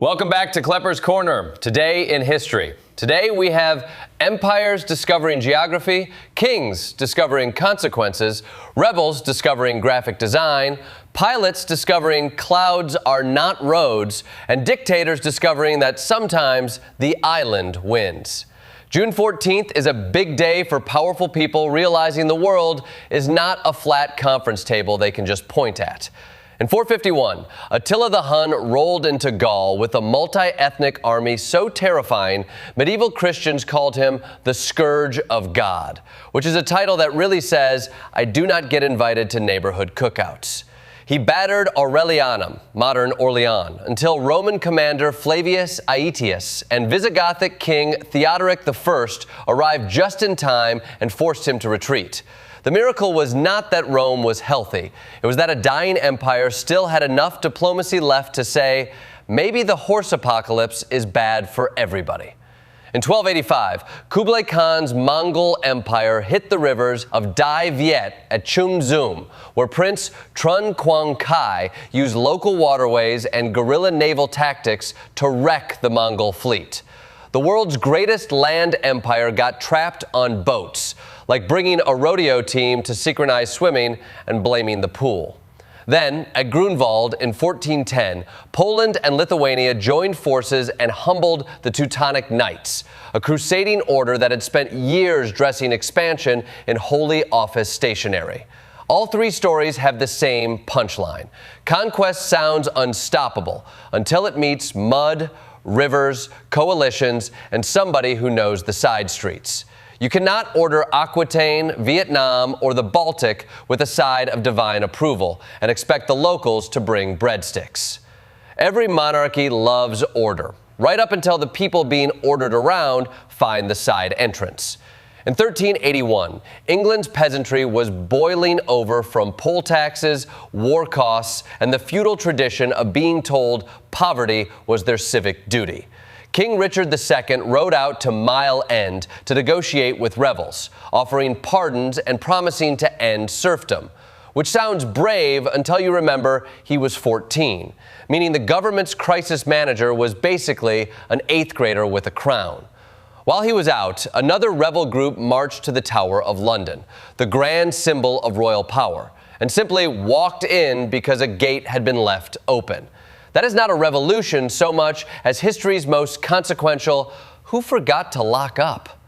Welcome back to Klepper's Corner. Today in history. Today we have empires discovering geography, kings discovering consequences, rebels discovering graphic design, pilots discovering clouds are not roads, and dictators discovering that sometimes the island wins. June 14th is a big day for powerful people realizing the world is not a flat conference table they can just point at. In 451, Attila the Hun rolled into Gaul with a multi-ethnic army so terrifying, medieval Christians called him the Scourge of God, which is a title that really says, I do not get invited to neighborhood cookouts. He battered Aurelianum, modern Orleans, until Roman commander Flavius Aetius and Visigothic king Theodoric I arrived just in time and forced him to retreat. The miracle was not that Rome was healthy. It was that a dying empire still had enough diplomacy left to say, maybe the horse apocalypse is bad for everybody. In 1285, Kublai Khan's Mongol Empire hit the rivers of Dai Viet at Chum Zoom, where Prince Trun Quang Khai used local waterways and guerrilla naval tactics to wreck the Mongol fleet. The world's greatest land empire got trapped on boats, like bringing a rodeo team to synchronize swimming and blaming the pool. Then, at Grunwald in 1410, Poland and Lithuania joined forces and humbled the Teutonic Knights, a crusading order that had spent years dressing expansion in holy office stationery. All three stories have the same punchline. Conquest sounds unstoppable until it meets mud, rivers, coalitions, and somebody who knows the side streets. You cannot order Aquitaine, Vietnam, or the Baltic with a side of divine approval and expect the locals to bring breadsticks. Every monarchy loves order, right up until the people being ordered around find the side entrance. In 1381, England's peasantry was boiling over from poll taxes, war costs, and the feudal tradition of being told poverty was their civic duty. King Richard II rode out to Mile End to negotiate with rebels, offering pardons and promising to end serfdom, which sounds brave until you remember he was 14, meaning the government's crisis manager was basically an 8th grader with a crown. While he was out, another rebel group marched to the Tower of London, the grand symbol of royal power, and simply walked in because a gate had been left open. That is not a revolution so much as history's most consequential, who forgot to lock up?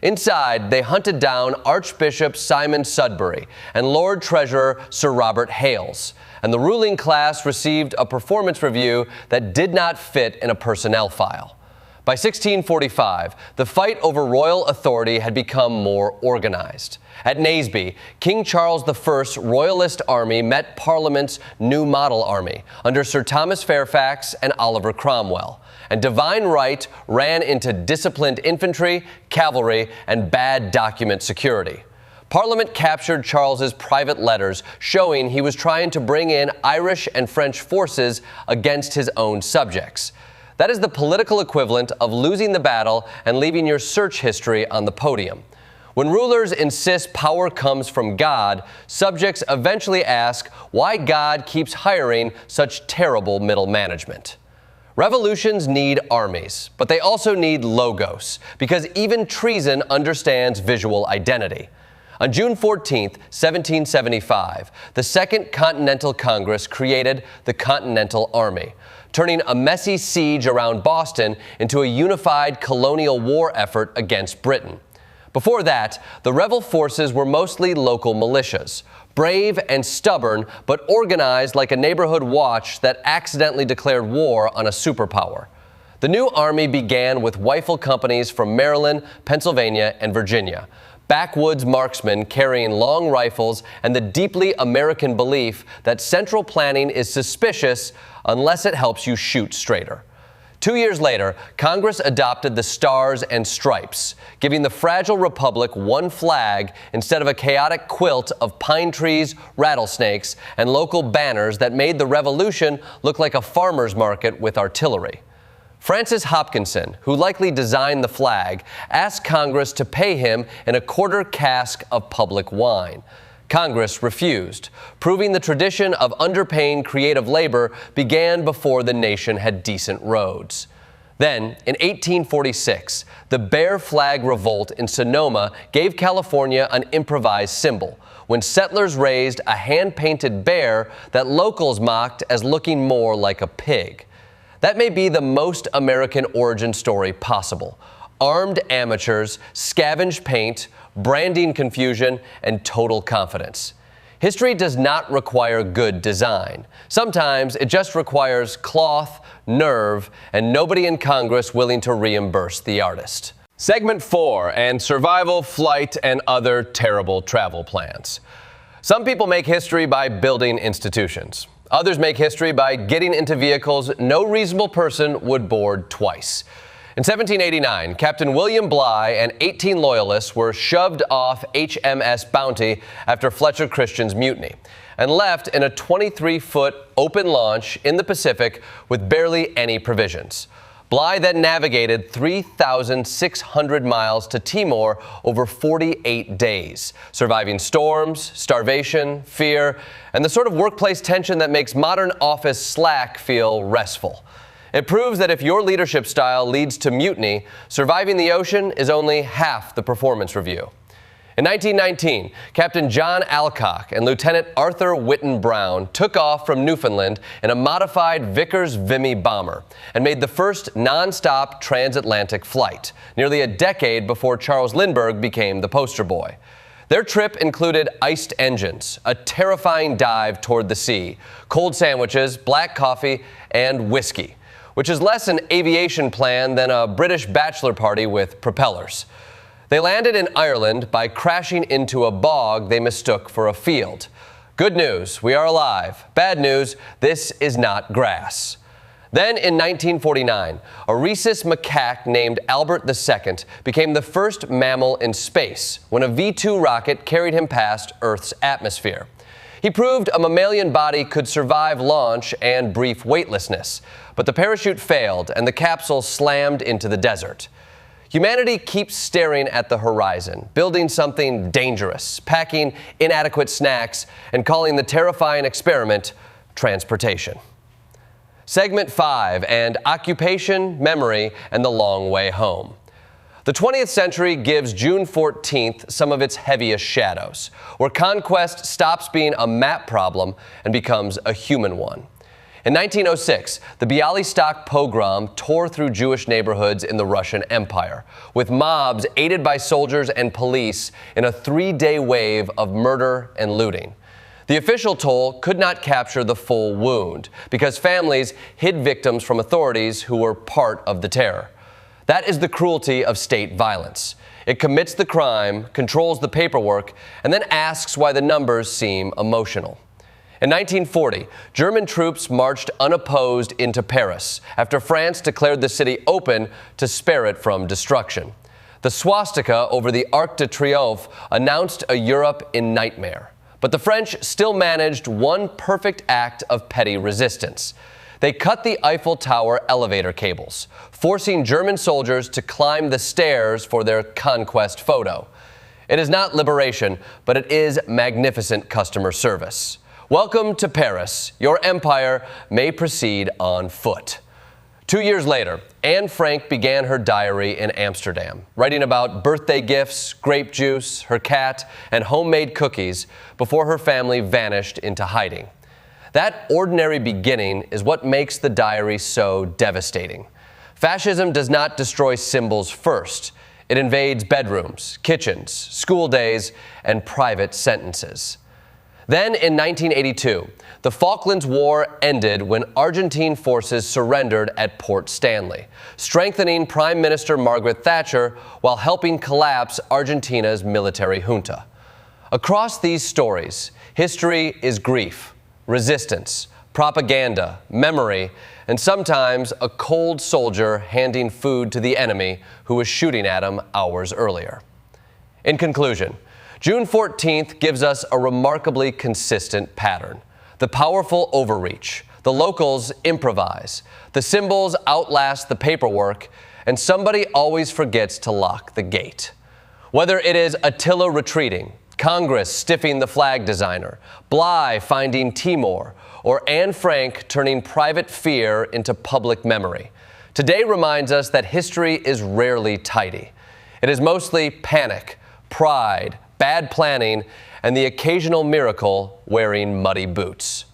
Inside, they hunted down Archbishop Simon Sudbury and Lord Treasurer Sir Robert Hales, and the ruling class received a performance review that did not fit in a personnel file. By 1645, the fight over royal authority had become more organized. At Naseby, King Charles I's Royalist Army met Parliament's New Model Army under Sir Thomas Fairfax and Oliver Cromwell, and divine right ran into disciplined infantry, cavalry, and bad document security. Parliament captured Charles's private letters showing he was trying to bring in Irish and French forces against his own subjects. That is the political equivalent of losing the battle and leaving your search history on the podium. When rulers insist power comes from God, subjects eventually ask why God keeps hiring such terrible middle management. Revolutions need armies, but they also need logos, because even treason understands visual identity. On June 14, 1775, the Second Continental Congress created the Continental Army, turning a messy siege around Boston into a unified colonial war effort against Britain. Before that, the rebel forces were mostly local militias, brave and stubborn, but organized like a neighborhood watch that accidentally declared war on a superpower. The new army began with rifle companies from Maryland, Pennsylvania, and Virginia, backwoods marksmen carrying long rifles, and the deeply American belief that central planning is suspicious unless it helps you shoot straighter. 2 years later, Congress adopted the Stars and Stripes, giving the fragile republic one flag instead of a chaotic quilt of pine trees, rattlesnakes, and local banners that made the revolution look like a farmer's market with artillery. Francis Hopkinson, who likely designed the flag, asked Congress to pay him in a quarter cask of public wine. Congress refused, proving the tradition of underpaying creative labor began before the nation had decent roads. Then, in 1846, the Bear Flag Revolt in Sonoma gave California an improvised symbol, when settlers raised a hand-painted bear that locals mocked as looking more like a pig. That may be the most American origin story possible. Armed amateurs, scavenged paint, branding confusion, and total confidence. History does not require good design. Sometimes it just requires cloth, nerve, and nobody in Congress willing to reimburse the artist. Segment 4, and survival, flight, and other terrible travel plans. Some people make history by building institutions. Others make history by getting into vehicles no reasonable person would board twice. In 1789, Captain William Bligh and 18 loyalists were shoved off HMS Bounty after Fletcher Christian's mutiny and left in a 23-foot open launch in the Pacific with barely any provisions. Bligh then navigated 3,600 miles to Timor over 48 days, surviving storms, starvation, fear, and the sort of workplace tension that makes modern office slack feel restful. It proves that if your leadership style leads to mutiny, surviving the ocean is only half the performance review. In 1919, Captain John Alcock and Lieutenant Arthur Whitten Brown took off from Newfoundland in a modified Vickers Vimy bomber and made the first non-stop transatlantic flight, nearly a decade before Charles Lindbergh became the poster boy. Their trip included iced engines, a terrifying dive toward the sea, cold sandwiches, black coffee, and whiskey, which is less an aviation plan than a British bachelor party with propellers. They landed in Ireland by crashing into a bog they mistook for a field. Good news, we are alive. Bad news, this is not grass. Then in 1949, a rhesus macaque named Albert II became the first mammal in space when a V-2 rocket carried him past Earth's atmosphere. He proved a mammalian body could survive launch and brief weightlessness, but the parachute failed and the capsule slammed into the desert. Humanity keeps staring at the horizon, building something dangerous, packing inadequate snacks, and calling the terrifying experiment transportation. Segment 5, and occupation, memory, and the long way home. The 20th century gives June 14th some of its heaviest shadows, where conquest stops being a map problem and becomes a human one. In 1906, the Bialystok pogrom tore through Jewish neighborhoods in the Russian Empire, with mobs aided by soldiers and police in a 3-day wave of murder and looting. The official toll could not capture the full wound because families hid victims from authorities who were part of the terror. That is the cruelty of state violence. It commits the crime, controls the paperwork, and then asks why the numbers seem emotional. In 1940, German troops marched unopposed into Paris after France declared the city open to spare it from destruction. The swastika over the Arc de Triomphe announced a Europe in nightmare. But the French still managed one perfect act of petty resistance. They cut the Eiffel Tower elevator cables, forcing German soldiers to climb the stairs for their conquest photo. It is not liberation, but it is magnificent customer service. Welcome to Paris. Your empire may proceed on foot. 2 years later, Anne Frank began her diary in Amsterdam, writing about birthday gifts, grape juice, her cat, and homemade cookies before her family vanished into hiding. That ordinary beginning is what makes the diary so devastating. Fascism does not destroy symbols first. It invades bedrooms, kitchens, school days, and private sentences. Then in 1982, the Falklands War ended when Argentine forces surrendered at Port Stanley, strengthening Prime Minister Margaret Thatcher while helping collapse Argentina's military junta. Across these stories, history is grief, resistance, propaganda, memory, and sometimes a cold soldier handing food to the enemy who was shooting at him hours earlier. In conclusion, June 14th gives us a remarkably consistent pattern. The powerful overreach, the locals improvise, the symbols outlast the paperwork, and somebody always forgets to lock the gate. Whether it is Attila retreating, Congress stiffing the flag designer, Bly finding Timor, or Anne Frank turning private fear into public memory. Today reminds us that history is rarely tidy. It is mostly panic, pride, bad planning, and the occasional miracle wearing muddy boots.